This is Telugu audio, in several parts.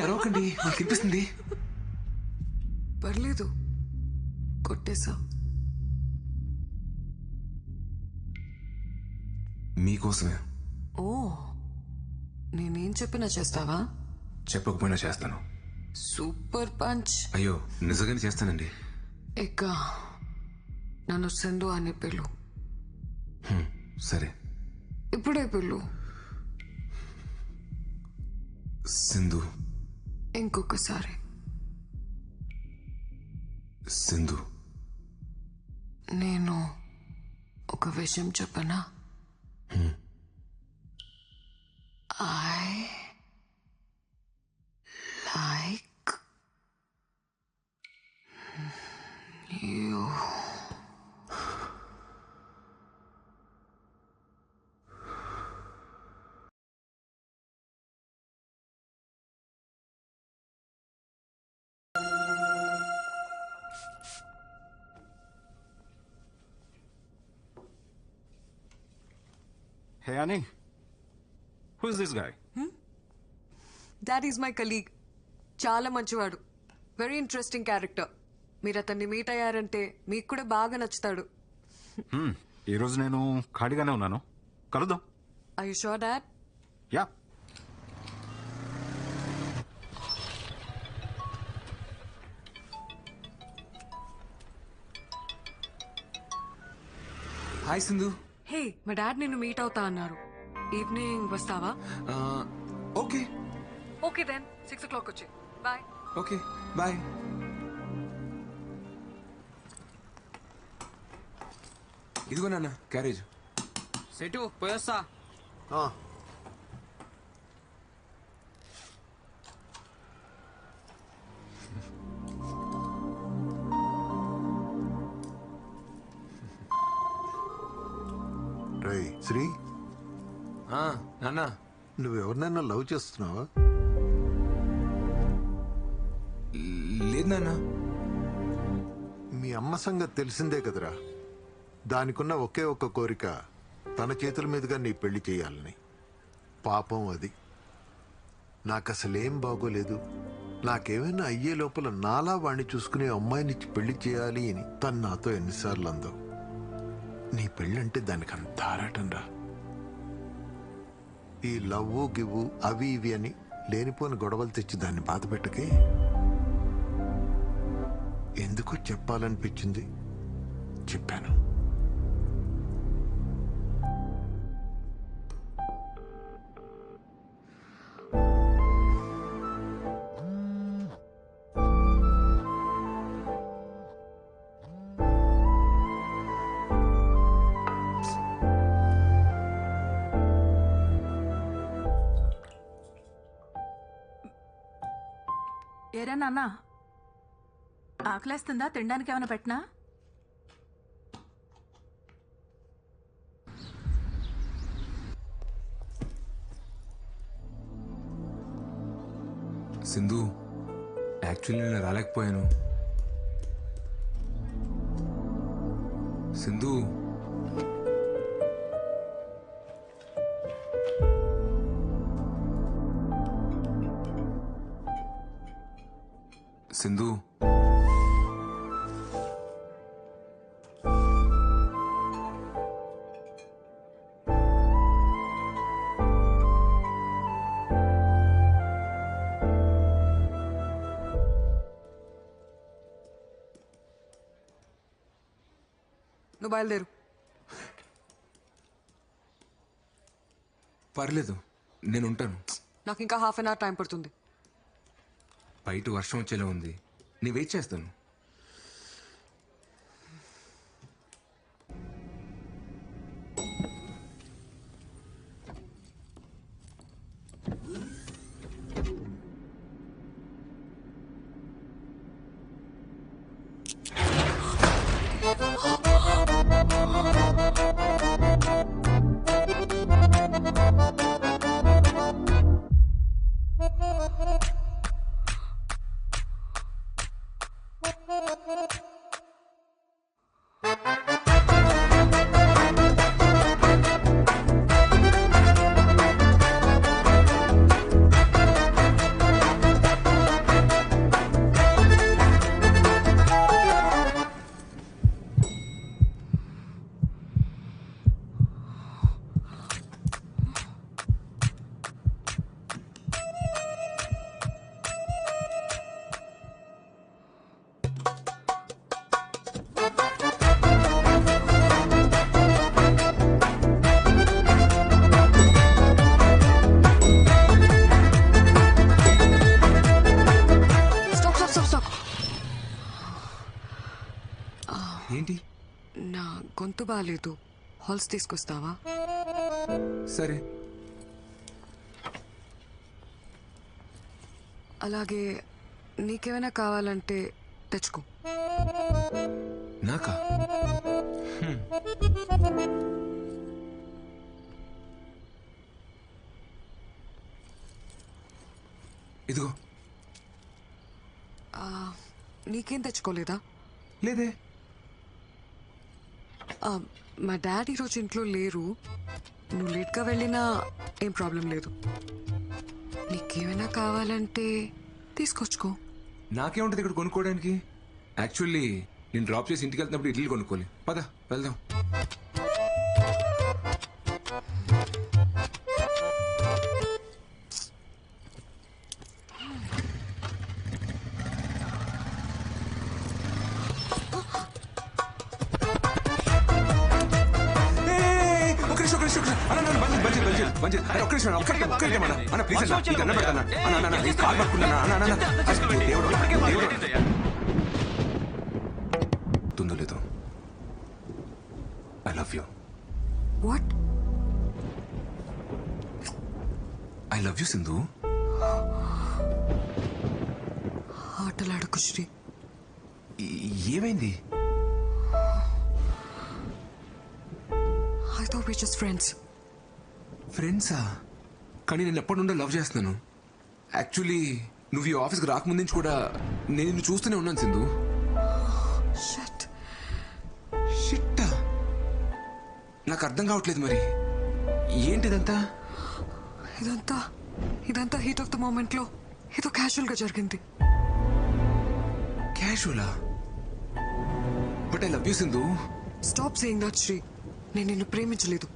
అరవకండి, నాకు వినిపిస్తుంది. పర్లేదు, కొట్టేశా. మీకోసమే. ఓ, నేనేం చెప్పినా చేస్తావా? చెప్పకపోయినా చేస్తాను. Super punch. అయ్యో, నిజంగానే చేస్తానండి. ఇక నన్ను సింధు అని పిలు. సరే. ఇప్పుడే పిలు. సింధు. ఇంకొకసారి. సింధు. నేను ఒక విషయం చెప్పనా? I like you. Hey, Annie. Who's this guy? That is my colleague. చాలా మంచివాడు, వెరీ ఇంట్రెస్టింగ్ క్యారెక్టర్. మీరు అతన్ని మీట్ అయ్యారంటే మీకు కూడా బాగా నచ్చుతాడు. ఈరోజు నేను ఖాళీగానే ఉన్నాను, కలుద్దాం. I you sure dad? Yeah. Hi Sindhu. Hey, మా డాడ్ నిన్ను మీట్ అవుతా అన్నారు. ఈవినింగ్ వస్తావా? ఓకే. ఓకే దెన్ 6 o'clock వచ్చి. బాయ్. Okay, bye. ఇదిగో నాన్న క్యారేజ్. సెటు పోయొస్తా. రేయ్ శ్రీ, నాన్న. నువ్వెవరినైనా లవ్ చేస్తున్నావా? లేదు నాన్న. మీ అమ్మ సంగతి తెలిసిందే కదరా. దానికున్న ఒకే ఒక్క కోరిక తన చేతుల మీదుగా నీ పెళ్లి చేయాలని. పాపం అది. నాకసలేం బాగోలేదు. నాకేమైనా అయ్యే లోపల నాలా వాణ్ణి చూసుకునే అమ్మాయినిచ్చి పెళ్లి చేయాలి అని తను నాతో ఎన్నిసార్లు అందో. నీ పెళ్ళంటే దానికి అంత ఆరాటం రా. ఈ లవ్వు గివ్వు అవి ఇవి అని లేనిపోని గొడవలు తెచ్చి దాన్ని బాధ పెట్టకే. ఎందుకో చెప్పాలనిపించింది, చెప్పాను. ఏరా నాన్న, ఆకలేస్తుందా? తినడానికి ఏమైనా పెట్టినా? సింధు, యాక్చువల్లీ నేను రాలేకపోయాను. సింధు. సింధు. నువ్వు బయలుదేరు. పర్లేదు, నేను ఉంటాను. నాకు ఇంకా హాఫ్ అన్ అవర్ టైం పడుతుంది. బయట వర్షం వచ్చేలా ఉంది, నేను వెయిట్ చేస్తాను. గొంతు బాగాలేదు, హాల్స్ తీసుకొస్తావా? సరే. అలాగే నీకేమైనా కావాలంటే తెచ్చుకో. నాకా? ఇదిగో. నీకేం తెచ్చుకోలేదా? లేదే. మా డాడీ ఈరోజు ఇంట్లో లేరు, నువ్వు లేట్గా వెళ్ళినా ఏం ప్రాబ్లం లేదు. నీకేమైనా కావాలంటే తీసుకొచ్చుకో. నాకేముంటుంది ఇక్కడ కొనుక్కోవడానికి? యాక్చువల్లీ నేను డ్రాప్ చేసి ఇంటికి వెళ్తున్నప్పుడు ఇడ్లీలు కొనుక్కోవాలి. పద వెళ్దాం. లేదు. I love you. What? I love you Sindhu. ఆటలాడకు శ్రీ. ఏమైంది? I thought we're just friends. ఫ్రెండ్సా? కానీ నేను ఎప్పటి నుండో లవ్ చేస్తున్నాను. యాక్చువల్లీ నువ్వు ఈ ఆఫీస్కి రాకముందు నుంచి కూడా నేను నిన్ను చూస్తూనే ఉన్నాను సింధు. Shit. షిట్టా? నాకు అర్థం కావట్లేదు మరి ఏంటిదంతా? ఇదంతా హీట్ ఆఫ్ ద మూమెంట్ లో ఏదో క్యాజువల్ గా జరిగింది. క్యాజువలా? But I love you Sindhu. Stop saying that Sri. నేను నిన్ను ప్రేమించలేదు.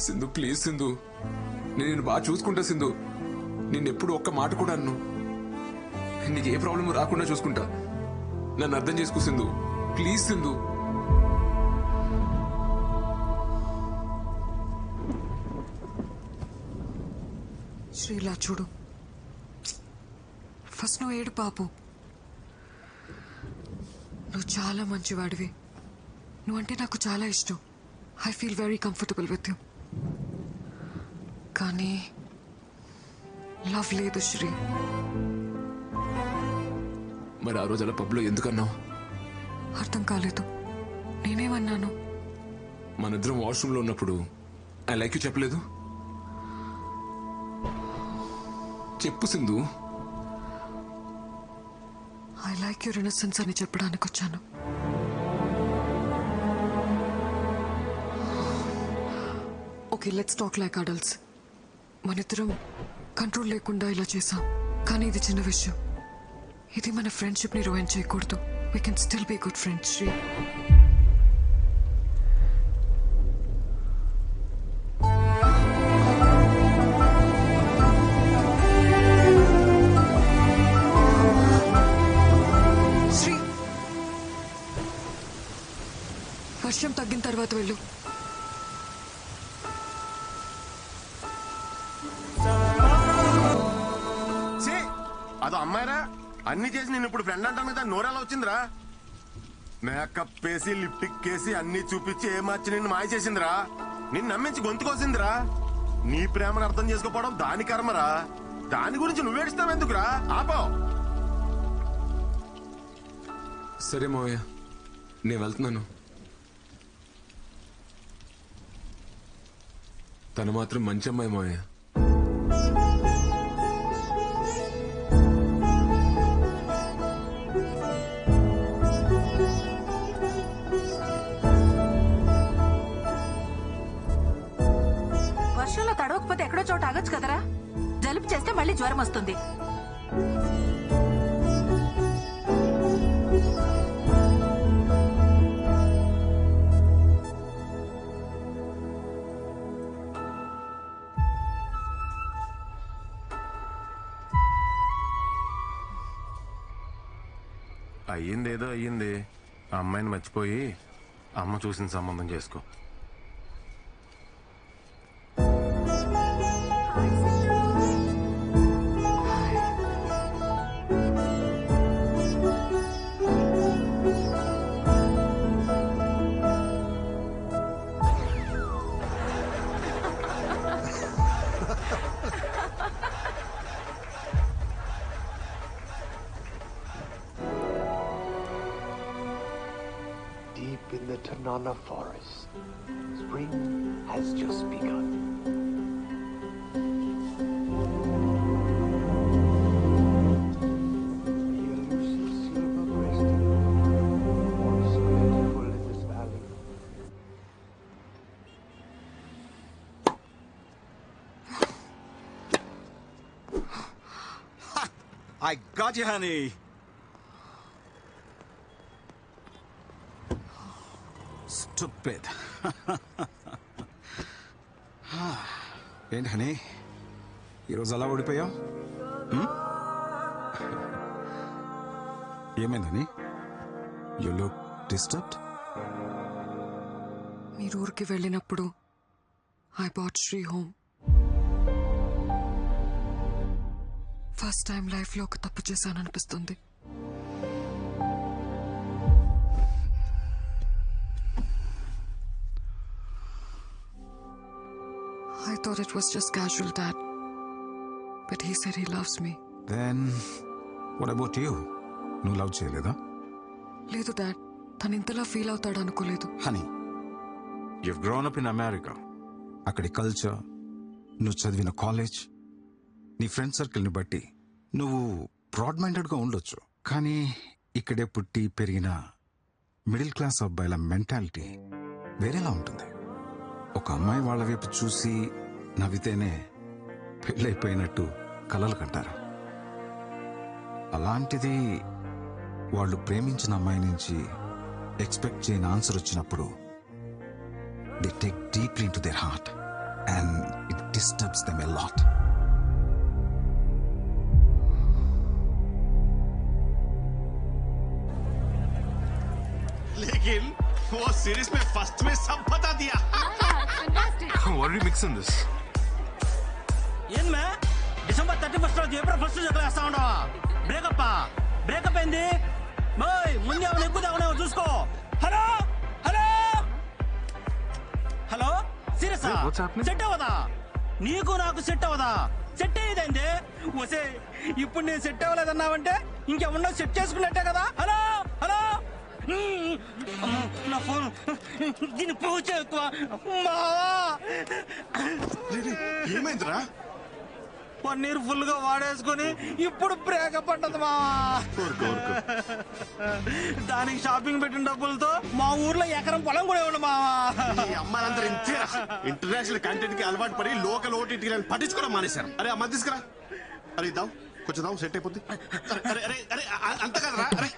సింధు ప్లీజ్ సింధు, నేను నిన్ను బాగా చూసుకుంటా సింధు. నిన్నెప్పుడు ఒక్క మాట కూడా అన్ను. నీకు ఏ ప్రాబ్లం రాకుండా చూసుకుంటా. నన్ను అర్థం చేసుకో సింధు, ప్లీజ్ సింధు. శ్రీలా చూడు, ఫస్ట్ నువ్వు ఏడు పాపు. నువ్వు చాలా మంచివాడివి. నువ్వంటే నాకు చాలా ఇష్టం. I feel very comfortable with you. కానీ లవ్ లేదు శ్రీ. మరి ఆ రోజు అలా పబ్లో ఎందుకన్నావు? అర్థం కాలేదు. నేనేమన్నాను? మనిద్దరం వాష్రూమ్లో ఉన్నప్పుడు ఐ లైక్ యూ చెప్పలేదు? చెప్పు Sindhu. I like your innocence అని చెప్పడానికి వచ్చాను. Okay, let's talk like adults. మనిద్దరం కంట్రోల్ లేకుండా ఇలా చేసాం, కానీ ఇది చిన్న విషయం. ఇది మన ఫ్రెండ్షిప్ ని రూయిన్ చేయకూడదు. We can still be good friends Sri. Sri, వర్షం తగ్గిన తర్వాత వెళ్ళు. అదో అమ్మాయిరా, అన్ని చేసి నేను ఇప్పుడు ఫ్రెండ్ అంటాను కదా, నోరాలా వచ్చిందిరా? మేకప్ వేసి లిప్టిక్ వేసి అన్ని చూపించి ఏ మార్చి నిన్ను మాయ చేసిందిరా. నిన్ను నమ్మించి గొంతుకొసిందిరా. నీ ప్రేమను అర్థం చేసుకోపోవడం దాని కర్మరా. దాని గురించి నువ్వేడుస్తావు ఎందుకురా? ఆపో. సరే మావయ్య, నేను వెళ్తున్నాను. తను మాత్రం మంచి అమ్మాయి మావయ్య. వర్షంలో తడవకపోతే ఎక్కడో చోట ఆగొచ్చు కదరా. జలుబు చేస్తే మళ్ళీ జ్వరం వస్తుంది. అయ్యిందేదో అయ్యింది. ఆ అమ్మాయిని మర్చిపోయి అమ్మ చూసిన సంబంధం చేసుకో. Deep in the Tanana forest, spring has just begun. The elusive silver-breasted once plentiful in this valley. I got you, honey. Stupid. ఏంటి హనీ ఈరోజు అలా ఓడిపోయావు? ఏమైందని? You look disturbed. మీరు ఊరికి వెళ్ళినప్పుడు I bought Sri home. First time లైఫ్లో ఒక తప్పు చేశాననిపిస్తుంది. I thought it was just casual, Dad. But he said he loves me. Then what about you? నువ్వు లవ్ చేయలేదా? లేదు డాడ్, తను ఇంతలా ఫీల్ అవుతాడు అనుకోలేదు. Honey, you've grown up in America. అక్కడి కల్చర్, నువ్వు చదివిన కాలేజ్, నీ ఫ్రెండ్ సర్కిల్ని బట్టి నువ్వు బ్రాడ్ మైండెడ్గా ఉండొచ్చు. కానీ ఇక్కడే పుట్టి పెరిగిన మిడిల్ క్లాస్ అబ్బాయిల మెంటాలిటీ వేరేలా ఉంటుంది. ఒక అమ్మాయి వాళ్ళ వైపు చూసి నవ్వితేనే పెళ్ళైపోయినట్టు కలలు కంటారు. అలాంటిది వాళ్ళు ప్రేమించిన అమ్మాయి నుంచి ఎక్స్పెక్ట్ చేయని ఆన్సర్ వచ్చినప్పుడు they take deeply in to their heart and it disturbs them a lot. लेकिन वो सीरीज में फर्स्ट में सब बता दिया. What are you mixing this? ఏం మే డిసెంబర్ 31 రోజు ఏప్రిల్ 1 జగలేస్తా ఉండవా? బ్రేకప్ ఏంది? బాయ్ ముందు ఏమైనా ఎక్కువ తాగునేవో చూసుకో. Hello hello hello serious Hey, what's happening? Set అవ్వదా? నీకు నాకు సెట్ అవ్వదా? సెట్ అయ్యేదండి. వసే ఇప్పుడు నేను సెట్ అవ్వలేదన్నావంటే ఇంకేమన్నా సెట్ చేసుకున్నట్టే కదా. హలో హలో నా ఫోన్ దీన్ని పూజ ఎక్కువ ఏమైందిరా? పన్నీర్ ఫుల్ గా వాడేసుకుని ఇప్పుడు బ్రేకప్ అంటది మా. దానికి షాపింగ్ పెట్టిన డబ్బులతో మా ఊర్లో ఎకరం పొలం కూడా ఇవ్వండి మావా. ఈ అమ్మాయిలందరూ ఇంతేరా. ఇంటర్నేషనల్ కంటెంట్ కి అలవాటు పడి లోకల్ ఓటీటీ పట్టించుకోవడం మానేశారు. అరే అమ్మ తీసుకురా. అరే ఇద్దాం కొంచెం దాం సెట్ అయిపోద్ది. అరే అరే అరే అంత కదరా. అరే